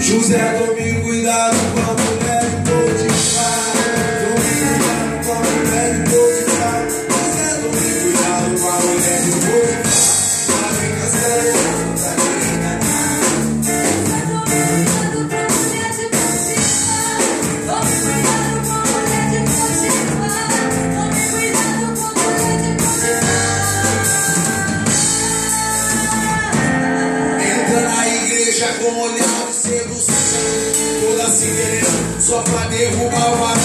José, tome cuidado com a mulher de Potifar. Tome cuidado com a mulher de Potifar. José, tome cuidado com a mulher de Potifar. Ela vem cascando pra te enganar. Tome cuidado com a mulher de Potifar. Tome cuidado com a mulher de Potifar. Entra na igreja com olhar de sedução, toda se querendo só pra derrubar o varão.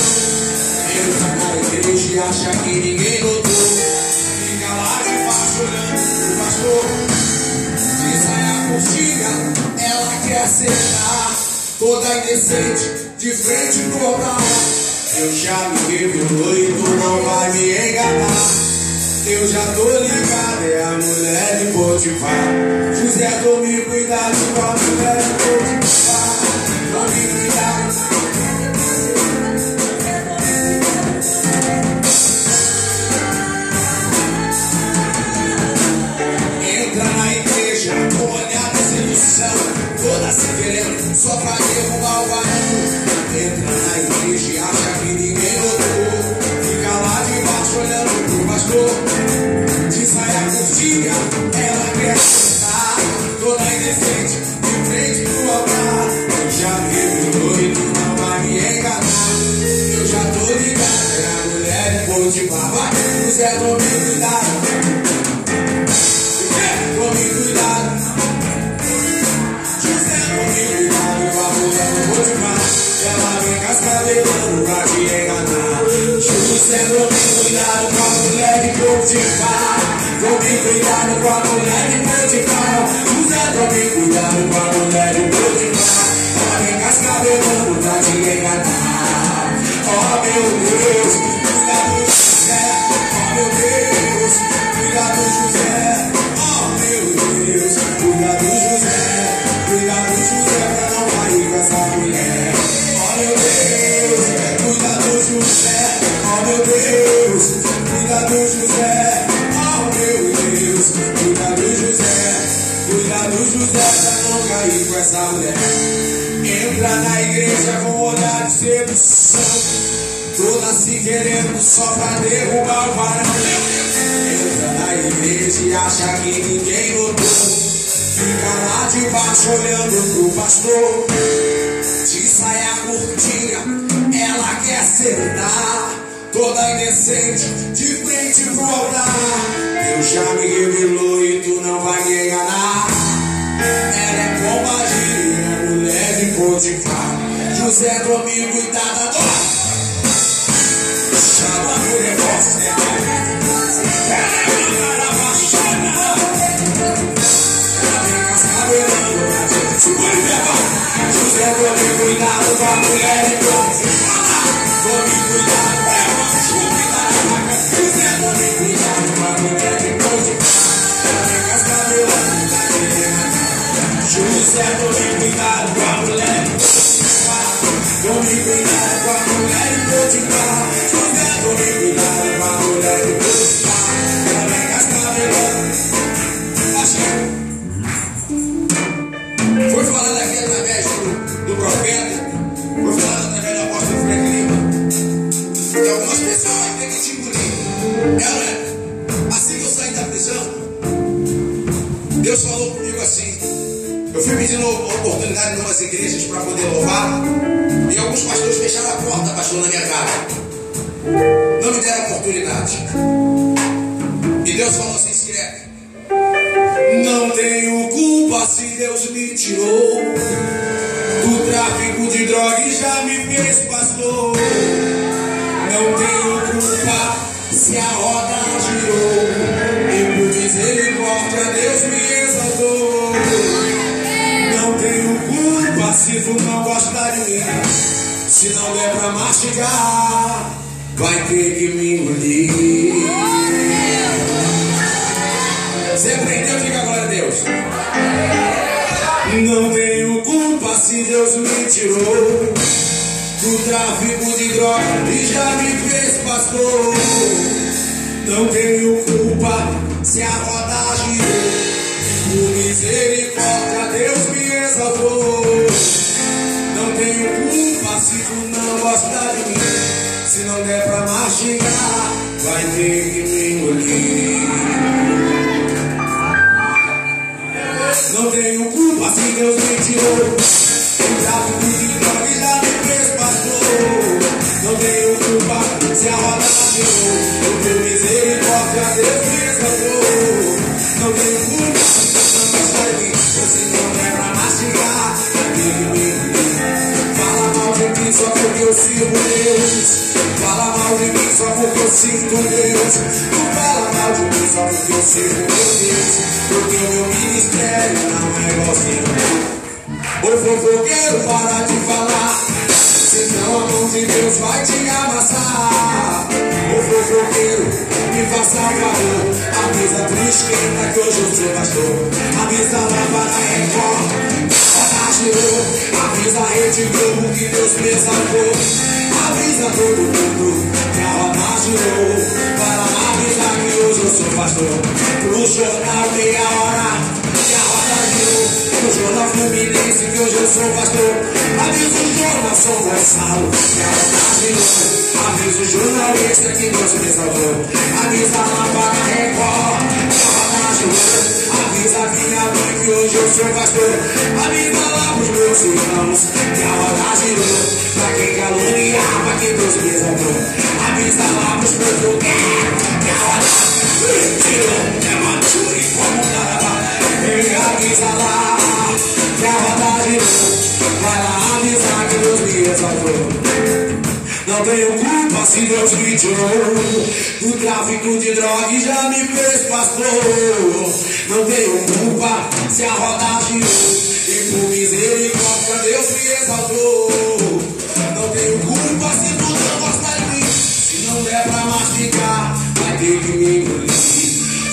Entra na igreja e acha que ninguém notou. Fica lá debaixo olhando pro pastor. De saia curtinha, ela quer sentar, toda indecente, de frente pro altar. Eu já me revelou e tu não vai me enganar. Eu já tô ligado, é a mulher de Potifar. José, tome cuidado com a mulher de Potifar. Tome cuidado. Entra na igreja com olhar de sedução, toda se querendo só pra derrubar o varão. Entra na igreja e acha que ninguém notou. Fica lá debaixo olhando pro pastor. De saia curtinha, ela quer sentar, toda indecente, de frente pro altar. Eu já me revelou e tu não vai me enganar. Eu já tô ligado, é a mulher de Potifar. Vai, José, tome cuidado. Tome cuidado. José, tome cuidado com a mulher de Potifar. Ela vem cascabelando pra te enganar. José, tome cuidado com a mulher de Potifar. Tome cuidado com a mulher de Potifar. José, tome cuidado com a mulher de Potifar. Ela vem cascabelando pra te enganar. Oh meu Deus, cuidado José. Oh meu Deus, cuidado José. Oh meu Deus, cuidado José. Cuidado José pra não cair com essa mulher. Oh meu Deus, cuidado José. Oh meu Deus, cuidado José. Oh meu Deus, cuidado José. Cuidado José pra não cair com essa mulher. Entra na igreja com olhar de sedução, toda se querendo só pra derrubar o varão. Entra na igreja e acha que ninguém notou. Fica lá debaixo olhando pro pastor. De saia curtinha, ela quer sentar, toda indecente, de frente pro altar. Deus já me revelou e tu não vai me enganar. Ela é como a Gíria, mulher de Potifar. José, tome cuidado agora. Chama o negócio, né? Ela é apaixonada. Ela vem cascabelando pra te levar. José, tome cuidado com a mulher de Potifar. Tome cuidado, é uma chuva. José, tome cuidado com a mulher de Potifar. Ela vem cascabelando pra te levar. José, tome cuidado com a mulher de Potifar. Tome cuidado com a mulher de Potifar. José, tome cuidado com a mulher de Potifar. Ela vem cascabelando. Foi falado aqui através do profeta, foi falado através do apóstolo Frank Lima, que algumas pessoas vão ter que te engolir. Assim que eu saí da prisão, Deus falou comigo assim. Eu fui pedindo oportunidade em algumas igrejas para poder louvar, e alguns pastores fecharam a porta, pastor, na minha cara. Não me deram oportunidade. E Deus falou assim: escreve. Não tenho culpa se Deus me tirou do tráfico de droga e já me fez pastor. Não tenho culpa se a roda girou e por misericórdia Deus me exaltou. Não tenho culpa se tu não gosta de mim. Se não der pra mastigar, vai ter que me engolir. Você aprendeu? Diga glória a Deus. Não tenho culpa se Deus me tirou do tráfico de droga e já me fez pastor. Não tenho culpa se a roda girou. Por misericórdia Deus me exaltou. exaltou. Não tenho culpa se tu não gostar de mim. Se não der pra mastigar, vai ter que me engolir. Não tenho culpa se Deus me tirou. O tráfico de drogas já me fez pastor. Não tenho culpa se a roda girou. O teu misericórdia Deus me exaltou. Não tenho culpa se tu não gostar de mim. Se não der pra mastigar, vai ter que me engolir. Fala mal de mim só porque eu sirvo Deus. Fala mal de mim só porque eu sinto Deus. Não fala mal de mim só porque eu sirvo meu Deus. Porque o meu ministério não é igual seu. O fofoqueiro, para de falar, senão a mão de Deus vai te amassar. O fofoqueiro, me faça um favor, avisa a tua esquerda que hoje eu sou pastor. Avisa lá para a Record, avisa a Rede Globo que Deus me exaltou. Avisa todo mundo que a roda girou, para avisar que hoje eu sou pastor. Pro jornal meia hora que a roda girou. No jornal Fluminense que hoje eu sou pastor. Avisa o jornal São Gonçalo que a roda girou. Avisa o jornalista que Deus me exaltou. Avisa lá para a Record que a roda girou. Avisa a minha mãe que hoje eu sou pastor. Avisa lá pros meus irmãos que a roda girou. Pra quem caluniava que Deus me exaltou. Avisa lá pros meus blogueiros que a roda girou. É mature como um carnaval. Avisa lá que a roda girou. Vai lá avisar que Deus me exaltou. Não tenho culpa se Deus me tirou. O tráfico de drogas já me fez pastor. Não tenho culpa se a roda girou. E por misericórdia Deus me exaltou. Não tenho culpa se tu não gosta de mim. Se não der pra mastigar, vai ter que me engolir.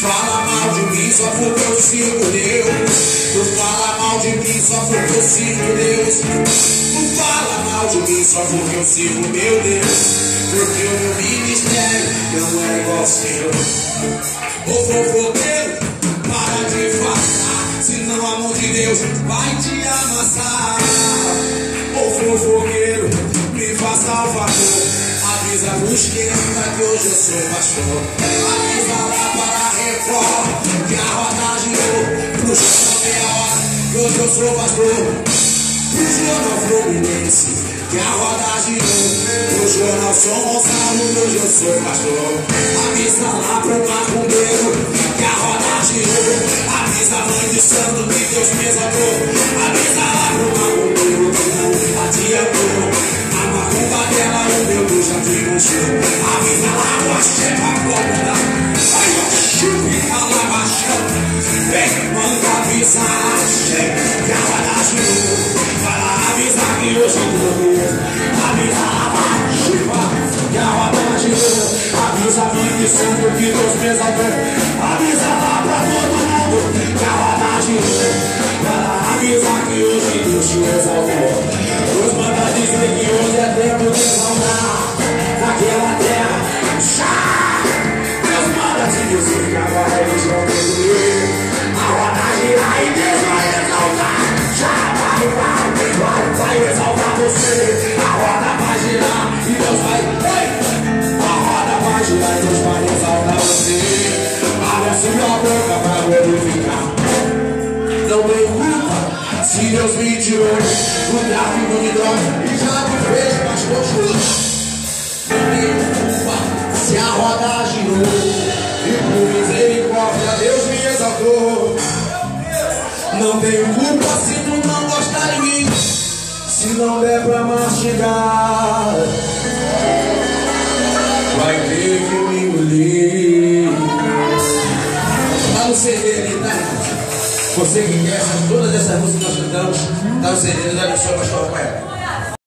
Fala mal de mim só porque eu sirvo Deus. Tu fala mal de mim só porque eu sirvo Deus. Tu fala mal de mim só porque eu sirvo meu Deus. Porque o meu ministério não é igual ao seu. Ô fofoqueiro, para de falar, senão a mão de Deus vai te amassar. Ô fofoqueiro, me faça o favor, avisa a esquerda que hoje eu sou pastor. Avisa lá para a Record que a roda girou. Pro jornal meia hora que hoje eu sou pastor. Pro jornal Fluminense que a roda girou. Pro jornal São Gonçalo que hoje eu sou pastor. Avisa lá pro macumbeiro que a roda girou. Avisa a mãe de santo que Deus me exaltou. Avisa lá pro macumbeiro que não adiantou. A macumba dela o meu Deus já te mostrou. Avisa lá pro chefa cobra. Aí ó, chupi fala baixão. Vem, manda avisar que a roda girou. Para avisar que hoje eu tô. Avisa lá pra chupa que a roda girou. Avisa a mãe de santo que Deus me exaltou. Avisa lá pra todo mundo que a roda girou. Para avisar que hoje Deus te exaltou. Deus manda dizer que hoje é tempo de exaltar naquela terra. Deus manda te dizer que agora eles vão concluir. A roda girar e Deus vai exaltar. Vai exaltar você. A roda vai girar e Deus vai. A roda vai girar e Deus vai exaltar você. Abre a sua boca para glorificar. Não tem culpa se Deus me tirou do tráfico de drogas e já me fez pastor. Não tem culpa se a roda girou e por misericórdia Deus me exaltou. Não tenho culpa se tu não gostar de mim. Se não der pra mastigar, vai ter que me engolir. Tá no CD ali, tá? Você que quer todas essas músicas que nós cantamos, tá no CD, da pessoa, pastor Rafael.